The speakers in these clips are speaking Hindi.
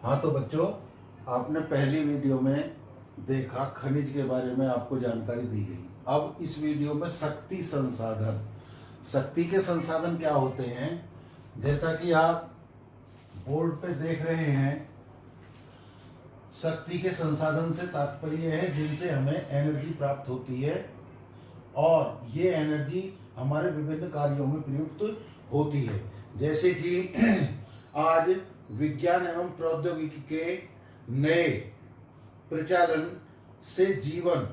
हाँ तो बच्चों, आपने पहली वीडियो में देखा खनिज के बारे में आपको जानकारी दी गई। अब इस वीडियो में शक्ति संसाधन, शक्ति के संसाधन क्या होते हैं, जैसा कि आप बोर्ड पे देख रहे हैं। शक्ति के संसाधन से तात्पर्य है जिनसे हमें एनर्जी प्राप्त होती है और ये एनर्जी हमारे विभिन्न कार्यों में प्रयुक्त होती है। जैसे कि आज विज्ञान एवं प्रौद्योगिकी के नए प्रचालन से जीवन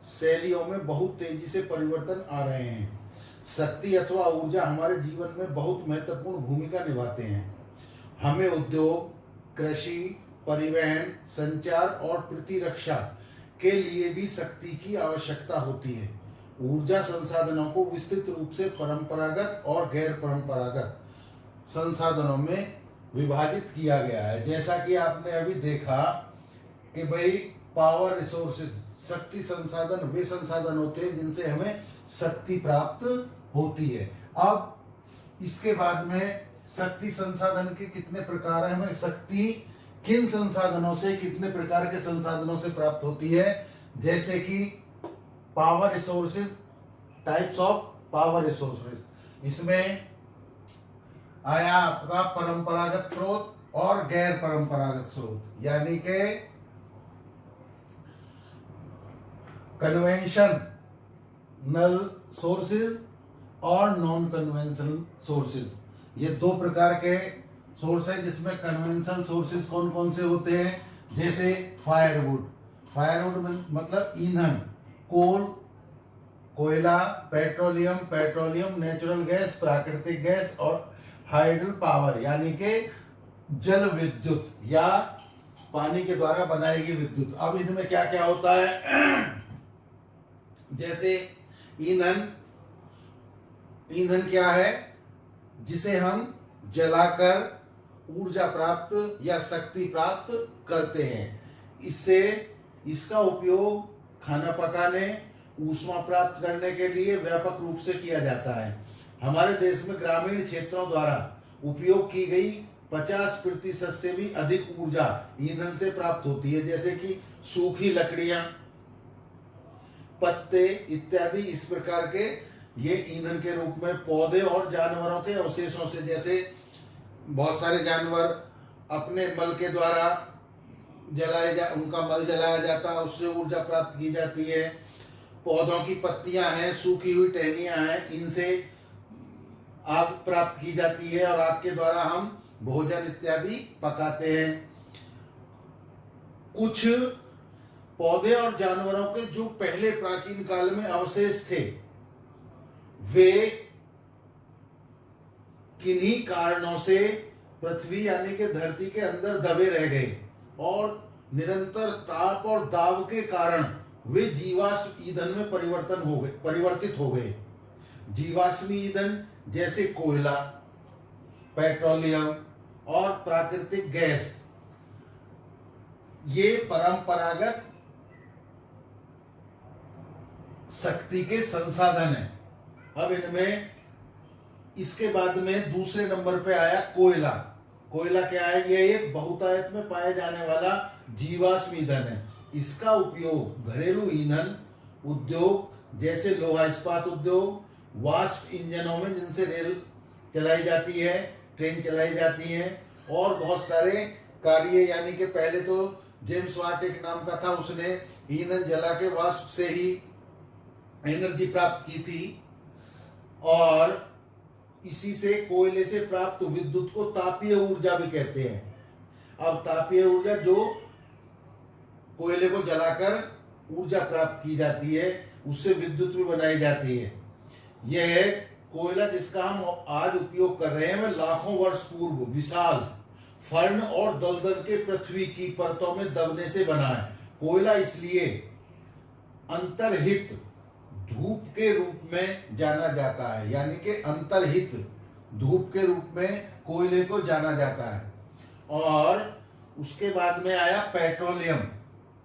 शैलियों में बहुत तेजी से परिवर्तन आ रहे हैं। शक्ति अथवा ऊर्जा हमारे जीवन में बहुत महत्वपूर्ण भूमिका निभाते हैं। हमें उद्योग, कृषि, परिवहन, संचार और प्रतिरक्षा के लिए भी शक्ति की आवश्यकता होती है। ऊर्जा संसाधनों को विस्तृत रूप से परंपरागत और गैर परंपरागत संसाधनों में विभाजित किया गया है। जैसा कि आपने अभी देखा कि भाई पावर रिसोर्सेज, शक्ति संसाधन वे संसाधन होते हैं जिनसे हमें शक्ति प्राप्त होती है। अब इसके बाद में शक्ति संसाधन के कितने प्रकार हैं, हमें शक्ति किन संसाधनों से, कितने प्रकार के संसाधनों से प्राप्त होती है। जैसे कि power resources, types of power resources, इसमें आया आपका परंपरागत स्रोत और गैर परंपरागत स्रोत, यानी के कन्वेंशनल सोर्सेज और नॉन कन्वेंशनल सोर्सेज। ये दो प्रकार के सोर्स हैं जिसमें कन्वेंशनल सोर्सेज कौन कौन से होते हैं। जैसे फायरवुड, फायरवुड मतलब ईंधन, कोल कोयला, पेट्रोलियम, नेचुरल गैस, प्राकृतिक गैस और हाइडल पावर यानी कि जल विद्युत या पानी के द्वारा बनाई गई विद्युत। अब इनमें क्या क्या होता है, जैसे ईंधन, ईंधन क्या है, जिसे हम जलाकर ऊर्जा प्राप्त या शक्ति प्राप्त करते हैं। इससे इसका उपयोग खाना पकाने, ऊष्मा प्राप्त करने के लिए व्यापक रूप से किया जाता है। हमारे देश में ग्रामीण क्षेत्रों द्वारा उपयोग की गई 50% से भी अधिक ऊर्जा ईंधन से प्राप्त होती है। जैसे कि सूखी लकड़ियां, पत्ते इत्यादि, इस प्रकार के ये ईंधन के रूप में पौधे और जानवरों के अवशेषों से, जैसे बहुत सारे जानवर अपने मल के द्वारा उनका मल जलाया जाता है, उससे ऊर्जा प्राप्त की जाती है। पौधों की पत्तियां हैं, सूखी हुई टहनियां हैं, इनसे आग प्राप्त की जाती है और आग के द्वारा हम भोजन इत्यादि पकाते हैं। कुछ पौधे और जानवरों के जो पहले प्राचीन काल में अवशेष थे, वे किन्हीं कारणों से पृथ्वी यानी कि धरती के अंदर दबे रह गए और निरंतर ताप और दाब के कारण वे जीवाश्म ईंधन में परिवर्तित हो गए। जीवाश्मी ईंधन जैसे कोयला, पेट्रोलियम और प्राकृतिक गैस, ये परंपरागत शक्ति के संसाधन हैं। अब इनमें इसके बाद में दूसरे नंबर पे आया कोयला। कोयला क्या है, ये एक बहुतायत में पाए जाने वाला जीवाश्म ईंधन है। इसका उपयोग घरेलू ईंधन उद्योग जैसे लोहा इस्पात उद्योग, वाष्प इंजनों में जिनसे रेल चलाई जाती है, ट्रेन चलाई जाती है, और बहुत सारे कार्य, यानी कि पहले तो जेम्स वाट एक नाम का था, उसने ईंधन जला के वाष्प से ही एनर्जी प्राप्त की थी। और इसी से कोयले से प्राप्त विद्युत को तापीय ऊर्जा भी कहते हैं। अब तापीय ऊर्जा जो कोयले को जलाकर ऊर्जा प्राप्त की जाती है, उससे विद्युत भी बनाई जाती है। यह कोयला जिसका हम आज उपयोग कर रहे हैं, वह लाखों वर्ष पूर्व विशाल फर्न और दलदल के पृथ्वी की परतों में दबने से बना है। कोयला इसलिए अंतर्हित धूप के रूप में जाना जाता है, यानी कि अंतर्हित धूप के रूप में कोयले को जाना जाता है। और उसके बाद में आया पेट्रोलियम।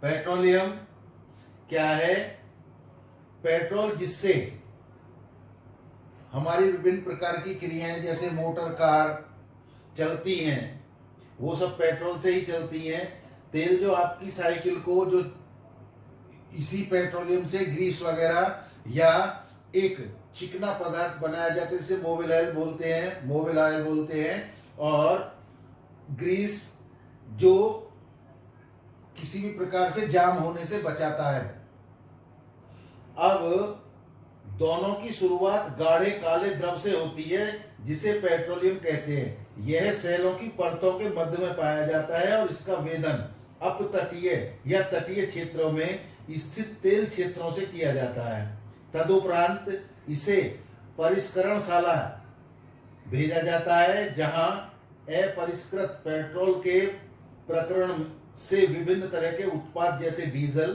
पेट्रोलियम क्या है, पेट्रोल जिससे हमारी विभिन्न प्रकार की क्रियाएं जैसे मोटर कार चलती हैं, वो सब पेट्रोल से ही चलती हैं। तेल जो आपकी साइकिल को जो इसी पेट्रोलियम से ग्रीस वगैरह या एक चिकना पदार्थ बनाया जाता है जिसे मोबिल ऑयल बोलते हैं, और ग्रीस जो किसी भी प्रकार से जाम होने से बचाता है। अब दोनों की शुरुआत गाढ़े काले द्रव से होती है जिसे पेट्रोलियम कहते हैं। यह सेलों की परतों के मध्य में पाया जाता है और इसका वेधन अपतटीय या तटीय क्षेत्रों में स्थित तेल क्षेत्रों से किया जाता है। तदुपरांत इसे परिष्करणशाला भेजा जाता है जहां अपरिष्कृत पेट्रोल के प्रकरण से विभिन्न तरह के उत्पाद जैसे डीजल,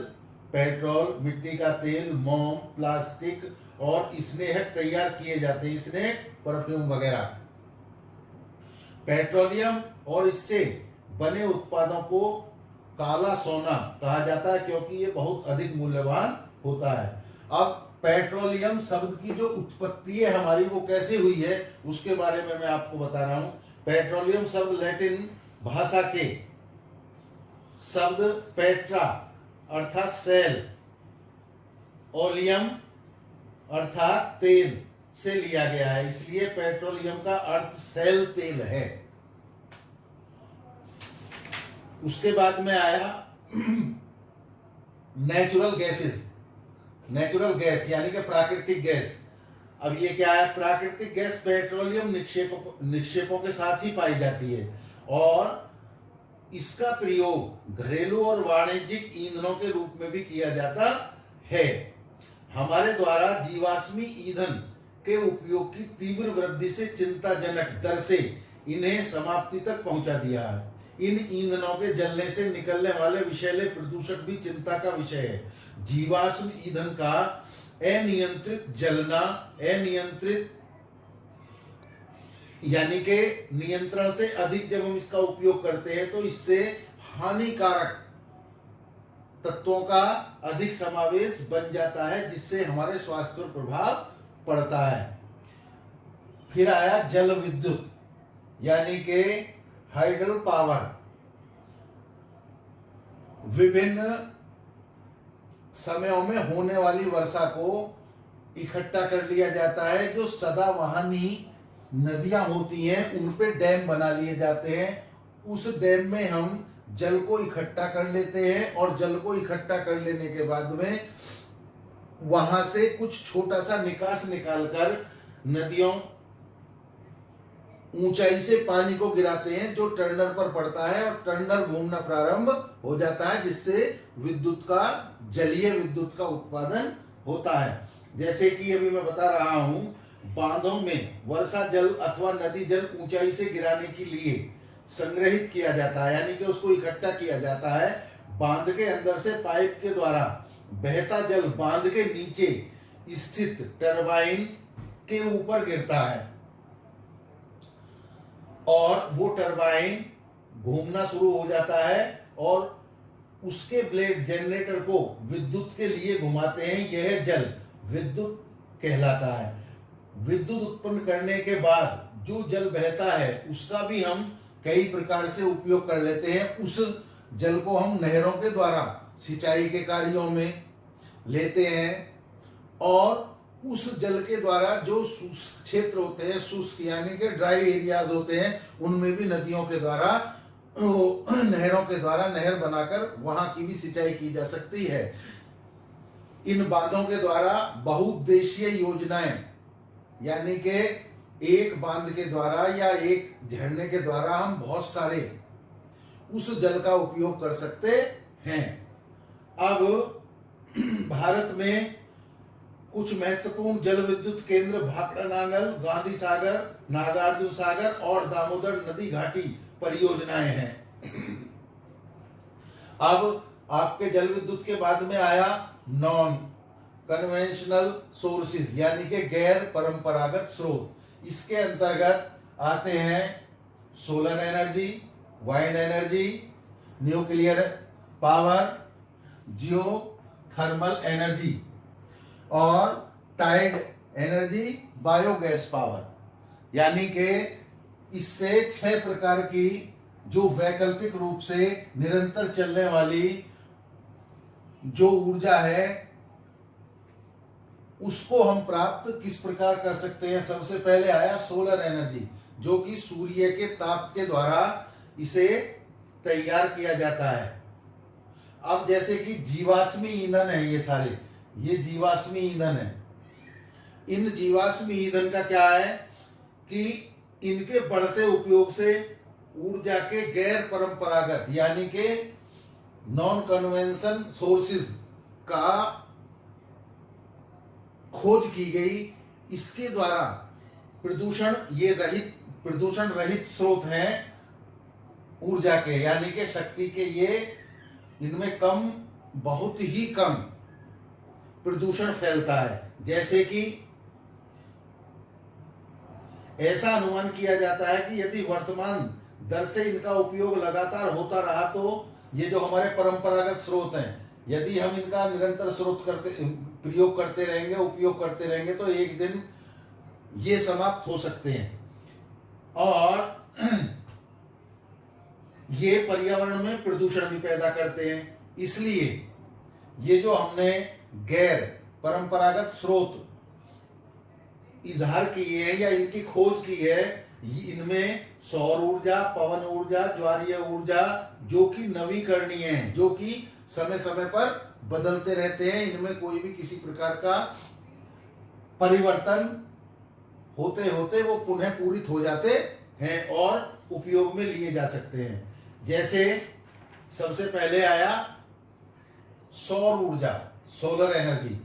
पेट्रोल, मिट्टी का तेल, मोम, प्लास्टिक और स्नेहक तैयार किए जाते हैं, स्नेहक, परफ्यूम वगैरह। पेट्रोलियम और इससे बने उत्पादों को काला सोना कहा जाता है क्योंकि ये बहुत अधिक मूल्यवान होता है। अब पेट्रोलियम शब्द की जो उत्पत्ति है हमारी वो कैसे हुई है उसके बारे में मैं आपको बता रहा हूं। पेट्रोलियम शब्द लैटिन भाषा के शब्द पेट्रा अर्थात सेल, ओलियम अर्थात तेल से लिया गया है, इसलिए पेट्रोलियम का अर्थ सेल तेल है। उसके बाद में आया नेचुरल गैसेस, नेचुरल गैस यानी कि प्राकृतिक गैस। अब ये क्या है? प्राकृतिक गैस पेट्रोलियम निक्षेपों के साथ ही पाई जाती है और इसका प्रयोग घरेलू और वाणिज्यिक ईंधनों के रूप में भी किया जाता है। हमारे द्वारा जीवाश्मी ईंधन के उपयोग की तीव्र वृद्धि से चिंताजनक दर से इन्हें समाप्ति तक पहुंचा दिया है। इन ईंधनों के जलने से निकलने वाले विषैले प्रदूषक भी चिंता का विषय है। जीवाश्म ईंधन का अनियंत्रित जलना, अनियंत्रित यानी कि नियंत्रण से अधिक जब हम इसका उपयोग करते हैं तो इससे हानिकारक तत्वों का अधिक समावेश बन जाता है जिससे हमारे स्वास्थ्य पर प्रभाव पड़ता है। फिर आया जल विद्युत यानी कि हाइडल पावर। विभिन्न समयों में होने वाली वर्षा को इकट्ठा कर लिया जाता है। जो सदाबहानी नदियां होती हैं उन पे डैम बना लिए जाते हैं। उस डैम में हम जल को इकट्ठा कर लेते हैं और जल को इकट्ठा कर लेने के बाद में वहां से कुछ छोटा सा निकास निकालकर नदियों ऊंचाई से पानी को गिराते हैं जो टर्नर पर पड़ता है और टर्नर घूमना प्रारंभ हो जाता है जिससे विद्युत का जलीय विद्युत का उत्पादन होता है। जैसे कि अभी मैं बता रहा हूं, बांधों में वर्षा जल अथवा नदी जल ऊंचाई से गिराने के लिए संग्रहित किया जाता है यानी कि उसको इकट्ठा किया जाता है। बांध के अंदर से पाइप के द्वारा बहता जल बांध के नीचे स्थित टरबाइन के ऊपर गिरता है और वो टरबाइन घूमना शुरू हो जाता है और उसके ब्लेड जनरेटर को विद्युत के लिए घुमाते हैं। यह जल विद्युत कहलाता है। विद्युत उत्पन्न करने के बाद जो जल बहता है उसका भी हम कई प्रकार से उपयोग कर लेते हैं। उस जल को हम नहरों के द्वारा सिंचाई के कार्यों में लेते हैं और उस जल के द्वारा जो शुष्क क्षेत्र होते हैं, शुष्क यानी कि ड्राई एरियाज होते हैं, उनमें भी नदियों के द्वारा नहरों के द्वारा नहर बनाकर वहां की भी सिंचाई की जा सकती है। इन बांधों के द्वारा बहुउद्देशीय योजनाएं यानी कि एक बांध के द्वारा या एक झरने के द्वारा हम बहुत सारे उस जल का उपयोग कर सकते हैं। अब भारत में कुछ महत्वपूर्ण जल विद्युत केंद्र भाखड़ा नांगल, गांधी सागर, नागार्जुन सागर और दामोदर नदी घाटी परियोजनाएं हैं। अब आपके जल विद्युत के बाद में आया नॉन कन्वेंशनल सोर्सेज यानी कि गैर परंपरागत स्रोत। इसके अंतर्गत आते हैं solar energy, wind energy, nuclear power, geothermal energy और टाइड एनर्जी, बायोगैस पावर। यानी कि इससे 6 प्रकार की जो वैकल्पिक रूप से निरंतर चलने वाली जो ऊर्जा है उसको हम प्राप्त किस प्रकार कर सकते हैं। सबसे पहले आया सोलर एनर्जी, जो कि सूर्य के ताप के द्वारा इसे तैयार किया जाता है। अब जैसे कि जीवाश्मी ईंधन है, ये जीवाश्मी ईंधन है। इन जीवाश्मी ईंधन का क्या है कि इनके बढ़ते उपयोग से ऊर्जा के गैर परंपरागत यानी के नॉन कन्वेंशन सोर्सेज का खोज की गई। इसके द्वारा प्रदूषण रहित स्रोत हैं ऊर्जा के, यानी के शक्ति के। ये इनमें बहुत ही कम प्रदूषण फैलता है। जैसे कि ऐसा अनुमान किया जाता है कि यदि वर्तमान दर से इनका उपयोग लगातार होता रहा तो ये जो हमारे परंपरागत स्रोत हैं, यदि हम इनका निरंतर उपयोग करते रहेंगे तो एक दिन ये समाप्त हो सकते हैं और ये पर्यावरण में प्रदूषण भी पैदा करते हैं। इसलिए ये जो हमने गैर परंपरागत स्रोत इजहार किए हैं या इनकी खोज की है, इनमें सौर ऊर्जा, पवन ऊर्जा, ज्वारीय ऊर्जा जो कि नवीकरणीय है, जो कि समय समय पर बदलते रहते हैं, इनमें कोई भी किसी प्रकार का परिवर्तन होते होते वो पुनः पूरित हो जाते हैं और उपयोग में लिए जा सकते हैं। जैसे सबसे पहले आया सौर ऊर्जा, सोलर एनर्जी।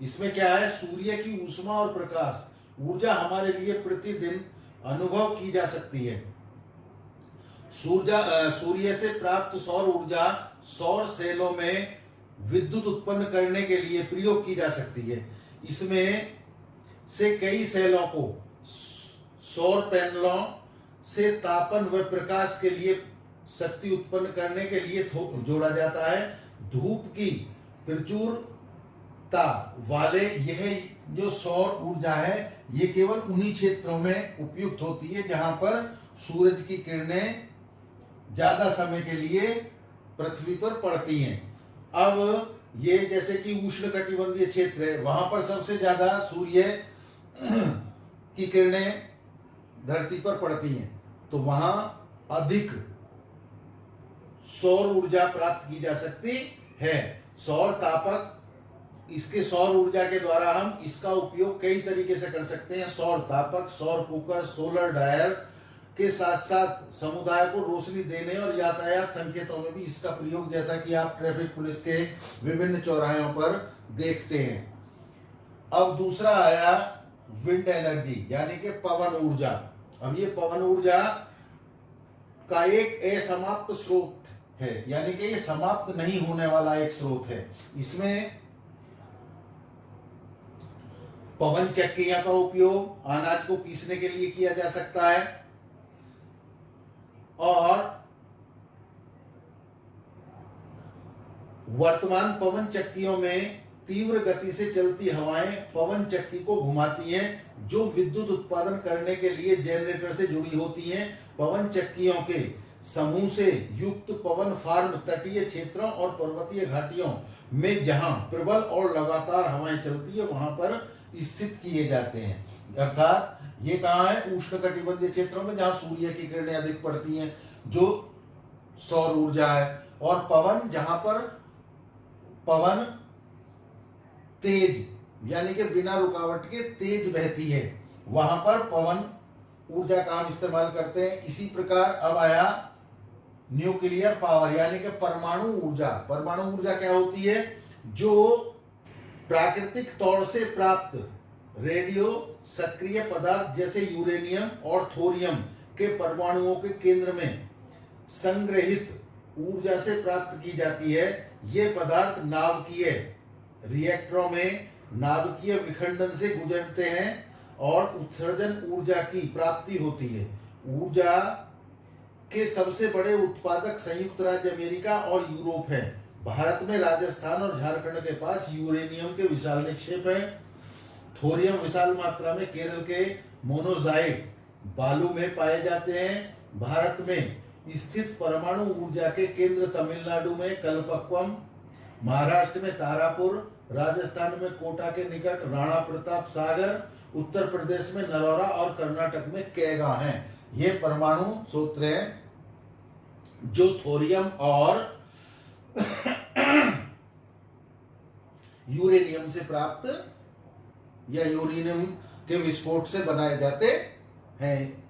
इसमें क्या है, सूर्य की ऊष्मा और प्रकाश ऊर्जा हमारे लिए प्रतिदिन अनुभव की जा सकती है। सूर्य से प्राप्त सौर ऊर्जा सौर सेलों में विद्युत उत्पन्न करने के लिए प्रयोग की जा सकती है। इसमें से कई सेलों को सौर पैनलों से तापन व प्रकाश के लिए शक्ति उत्पन्न करने के लिए जोड़ा जाता है। धूप की प्रचुरता वाले यह जो सौर ऊर्जा है ये केवल उन्हीं क्षेत्रों में उपयुक्त होती है जहां पर सूरज की किरणें ज्यादा समय के लिए पृथ्वी पर पड़ती हैं। अब ये जैसे कि उष्णकटिबंधीय क्षेत्र है, वहां पर सबसे ज्यादा सूर्य की किरणें धरती पर पड़ती हैं, तो वहां अधिक सौर ऊर्जा प्राप्त की जा सकती है। सौर तापक, इसके सौर ऊर्जा के द्वारा हम इसका उपयोग कई तरीके से कर सकते हैं। सौर तापक, सौर कुकर, सोलर ड्रायर के साथ साथ समुदाय को रोशनी देने और यातायात संकेतों में भी इसका प्रयोग, जैसा कि आप ट्रैफिक पुलिस के विभिन्न चौराहों पर देखते हैं। अब दूसरा आया विंड एनर्जी यानी कि पवन ऊर्जा। अब ये पवन ऊर्जा का एक असमाप्त स्रोत है, यानी कि ये समाप्त नहीं होने वाला एक स्रोत है। इसमें पवन चक्कियां का उपयोग अनाज को पीसने के लिए किया जा सकता है और वर्तमान पवन चक्कियों में तीव्र गति से चलती हवाएं पवन चक्की को घुमाती हैं, जो विद्युत उत्पादन करने के लिए जनरेटर से जुड़ी होती हैं। पवन चक्कियों के समूह से युक्त पवन फार्म तटीय क्षेत्रों और पर्वतीय घाटियों में जहां प्रबल और लगातार हवाएं चलती है वहां पर स्थित किए जाते हैं। अर्थात ये कहाँ है, उष्णकटिबंधीय क्षेत्रों में जहां सूर्य की किरणें अधिक पड़ती हैं, जो सौर ऊर्जा है। और पवन, जहां पर पवन तेज यानी कि बिना रुकावट के तेज बहती है, वहां पर पवन ऊर्जा का हम इस्तेमाल करते हैं। इसी प्रकार अब आया न्यूक्लियर पावर यानी कि परमाणु ऊर्जा। परमाणु ऊर्जा क्या होती है, जो प्राकृतिक तौर से प्राप्त रेडियो सक्रिय पदार्थ जैसे यूरेनियम और थोरियम के परमाणुओं के केंद्र में संग्रहित ऊर्जा से प्राप्त की जाती है। ये पदार्थ नाभिकीय रिएक्टरों में नाभिकीय विखंडन से गुजरते हैं और उत्सर्जन ऊर्जा की प्राप्ति होती है। ऊर्जा के सबसे बड़े उत्पादक संयुक्त राज्य अमेरिका और यूरोप है। भारत में राजस्थान और झारखंड के पास यूरेनियम के विशाल निक्षेप हैं। थोरियम विशाल मात्रा में केरल के मोनोजाइट बालू में पाए जाते हैं। भारत में स्थित परमाणु ऊर्जा के केंद्र तमिलनाडु में कलपक्वम, महाराष्ट्र में तारापुर, राजस्थान में कोटा के निकट राणा प्रताप सागर, उत्तर प्रदेश में नरोरा और कर्नाटक में कैगा हैं। ये परमाणु सूत्र हैं जो थोरियम और यूरेनियम से प्राप्त या यूरेनियम के विस्फोट से बनाए जाते हैं।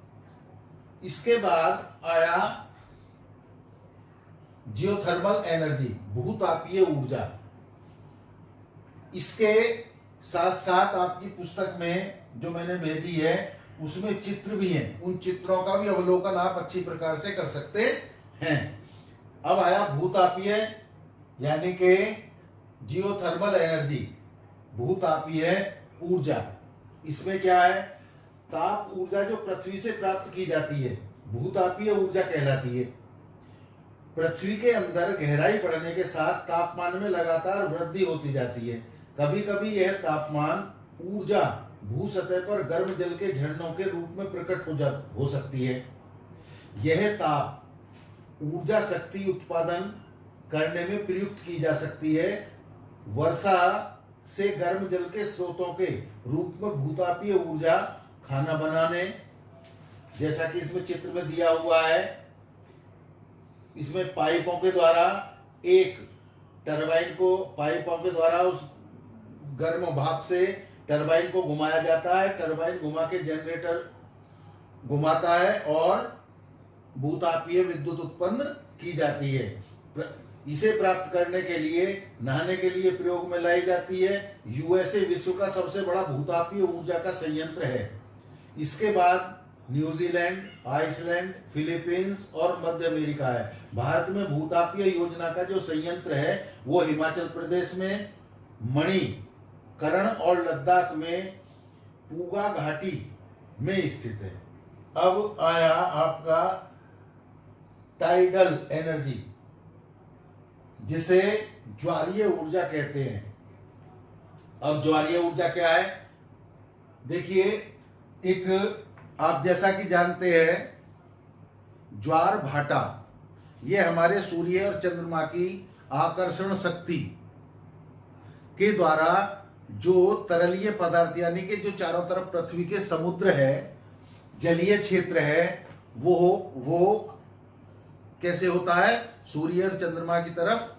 इसके बाद आया जियोथर्मल एनर्जी, भूतापीय ऊर्जा। इसके साथ साथ आपकी पुस्तक में जो मैंने भेजी है उसमें चित्र भी हैं, उन चित्रों का भी अवलोकन आप अच्छी प्रकार से कर सकते हैं। अब आया भूतापीय यानी कि जियोथर्मल एनर्जी, भूतापीय ऊर्जा। इसमें क्या है, ताप ऊर्जा जो पृथ्वी से प्राप्त की जाती है भूतापीय ऊर्जा कहलाती है। पृथ्वी के अंदर गहराई बढ़ने के साथ तापमान में लगातार वृद्धि होती जाती है। कभी कभी यह तापमान ऊर्जा भू सतह पर गर्म जल के झरनों के रूप में प्रकट हो सकती है। यह ताप ऊर्जा शक्ति उत्पादन करने में प्रयुक्त की जा सकती है। वर्षा से गर्म जल के स्रोतों के रूप में भूतापीय ऊर्जा खाना बनाने, जैसा कि इसमें चित्र में दिया हुआ है, इसमें पाइपों के द्वारा एक टरबाइन को पाइपों के द्वारा उस गर्म भाप से टरबाइन को घुमाया जाता है। टरबाइन घुमा के जनरेटर घुमाता है और भूतापीय विद्युत उत्पन्न की जाती है। इसे प्राप्त करने के लिए नहाने के लिए प्रयोग में लाई जाती है। यूएसए विश्व का सबसे बड़ा भूतापीय ऊर्जा का संयंत्र है। इसके बाद न्यूजीलैंड, आइसलैंड, फिलीपींस और मध्य अमेरिका है। भारत में भूतापीय योजना का जो संयंत्र है वो हिमाचल प्रदेश में मणिकरण और लद्दाख में पूगा घाटी में स्थित है। अब आया आपका टाइडल एनर्जी, जिसे ज्वारीय ऊर्जा कहते हैं। अब ज्वारीय ऊर्जा क्या है, देखिए, एक आप जैसा कि जानते हैं ज्वार भाटा ये हमारे सूर्य और चंद्रमा की आकर्षण शक्ति के द्वारा जो तरलीय पदार्थ यानी कि जो चारों तरफ पृथ्वी के समुद्र है, जलीय क्षेत्र है, वो कैसे होता है, सूर्य और चंद्रमा की तरफ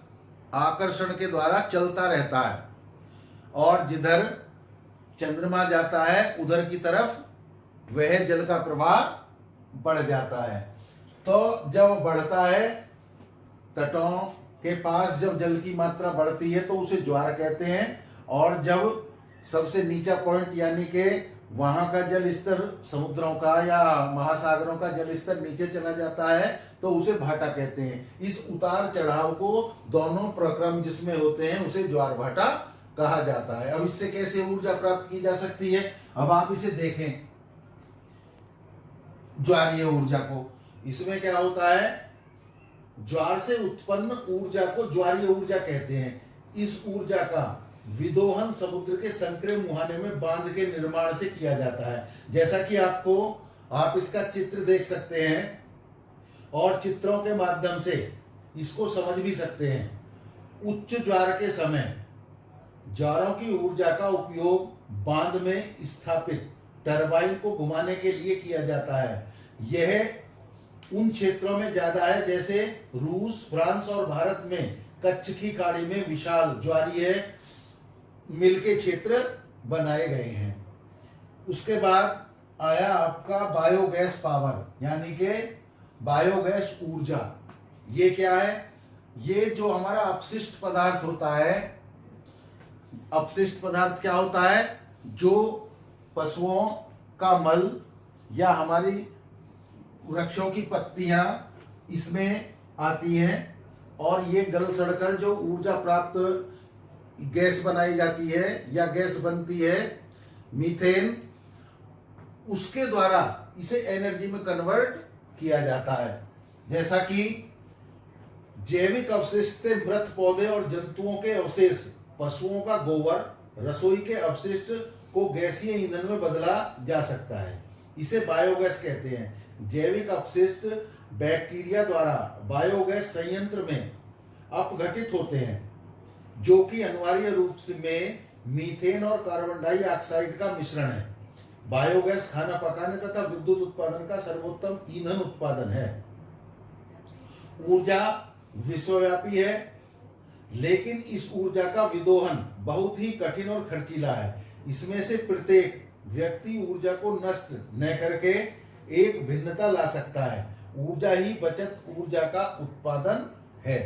आकर्षण के द्वारा चलता रहता है और जिधर चंद्रमा जाता है उधर की तरफ वह जल का प्रवाह बढ़ जाता है। तो जब बढ़ता है, तटों के पास जब जल की मात्रा बढ़ती है तो उसे ज्वार कहते हैं, और जब सबसे नीचा पॉइंट यानी कि वहां का जल स्तर समुद्रों का या महासागरों का जल स्तर नीचे चला जाता है तो उसे भाटा कहते हैं। इस उतार चढ़ाव को दोनों प्रक्रम जिसमें होते हैं उसे ज्वार भाटा कहा जाता है। अब इससे कैसे ऊर्जा प्राप्त की जा सकती है, अब आप इसे देखें ज्वारीय ऊर्जा को। इसमें क्या होता है, ज्वार से उत्पन्न ऊर्जा को ज्वारीय ऊर्जा कहते हैं। इस ऊर्जा का विदोहन समुद्र के संकरे मुहाने में बांध के निर्माण से किया जाता है। जैसा कि आप इसका चित्र देख सकते हैं और चित्रों के माध्यम से इसको समझ भी सकते हैं। उच्च ज्वार के समय ज्वारों की ऊर्जा का उपयोग बांध में स्थापित टरबाइन को घुमाने के लिए किया जाता है। यह उन क्षेत्रों में ज्यादा है जैसे रूस, फ्रांस और भारत में कच्छ की खाड़ी में विशाल ज्वारीय मिल के क्षेत्र बनाए गए हैं। उसके बाद आया आपका बायोगैस पावर यानी कि बायोगैस ऊर्जा। ये क्या है, ये जो हमारा अपशिष्ट पदार्थ होता है, अपशिष्ट पदार्थ क्या होता है, जो पशुओं का मल या हमारी वृक्षों की पत्तियां इसमें आती हैं और ये गल सड़कर जो ऊर्जा प्राप्त गैस बनाई जाती है या गैस बनती है मीथेन, उसके द्वारा इसे एनर्जी में कन्वर्ट किया जाता है। जैसा कि जैविक अवशिष्ट से मृत पौधे और जंतुओं के अवशेष, पशुओं का गोबर, रसोई के अपशिष्ट को गैसीय ईंधन में बदला जा सकता है। इसे बायोगैस कहते हैं। जैविक अपशिष्ट बैक्टीरिया द्वारा बायोगैस संयंत्र में अपघटित होते हैं, जो कि अनिवार्य रूप से में मीथेन और कार्बन डाइऑक्साइड का मिश्रण है। बायोगैस खाना पकाने तथा विद्युत उत्पादन का सर्वोत्तम ईंधन उत्पादन है। ऊर्जा विश्वव्यापी है, लेकिन इस ऊर्जा का विदोहन बहुत ही कठिन और खर्चीला है। इसमें से प्रत्येक व्यक्ति ऊर्जा को नष्ट न करके एक भिन्नता ला सकता है। ऊर्जा ही बचत ऊर्जा का उत्पादन है।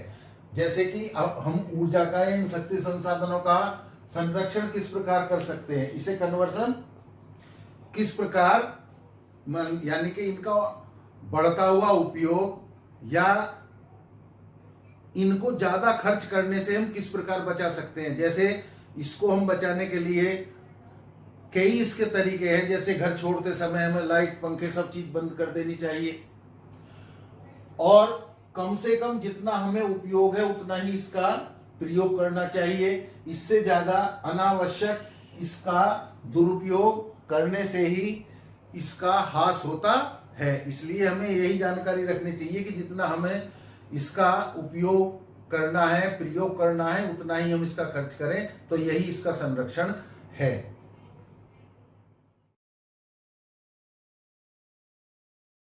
जैसे कि अब हम ऊर्जा का, इन शक्ति संसाधनों का संरक्षण किस प्रकार कर सकते हैं, इसे कन्वर्सन किस प्रकार, यानी कि इनका बढ़ता हुआ उपयोग या इनको ज्यादा खर्च करने से हम किस प्रकार बचा सकते हैं। जैसे इसको हम बचाने के लिए कई इसके तरीके हैं। जैसे घर छोड़ते समय हमें लाइट, पंखे, सब चीज बंद कर देनी चाहिए, और कम से कम जितना हमें उपयोग है उतना ही इसका प्रयोग करना चाहिए। इससे ज्यादा अनावश्यक इसका दुरुपयोग करने से ही इसका हास होता है। इसलिए हमें यही जानकारी रखनी चाहिए कि जितना हमें इसका उपयोग करना है, प्रयोग करना है, उतना ही हम इसका खर्च करें, तो यही इसका संरक्षण है।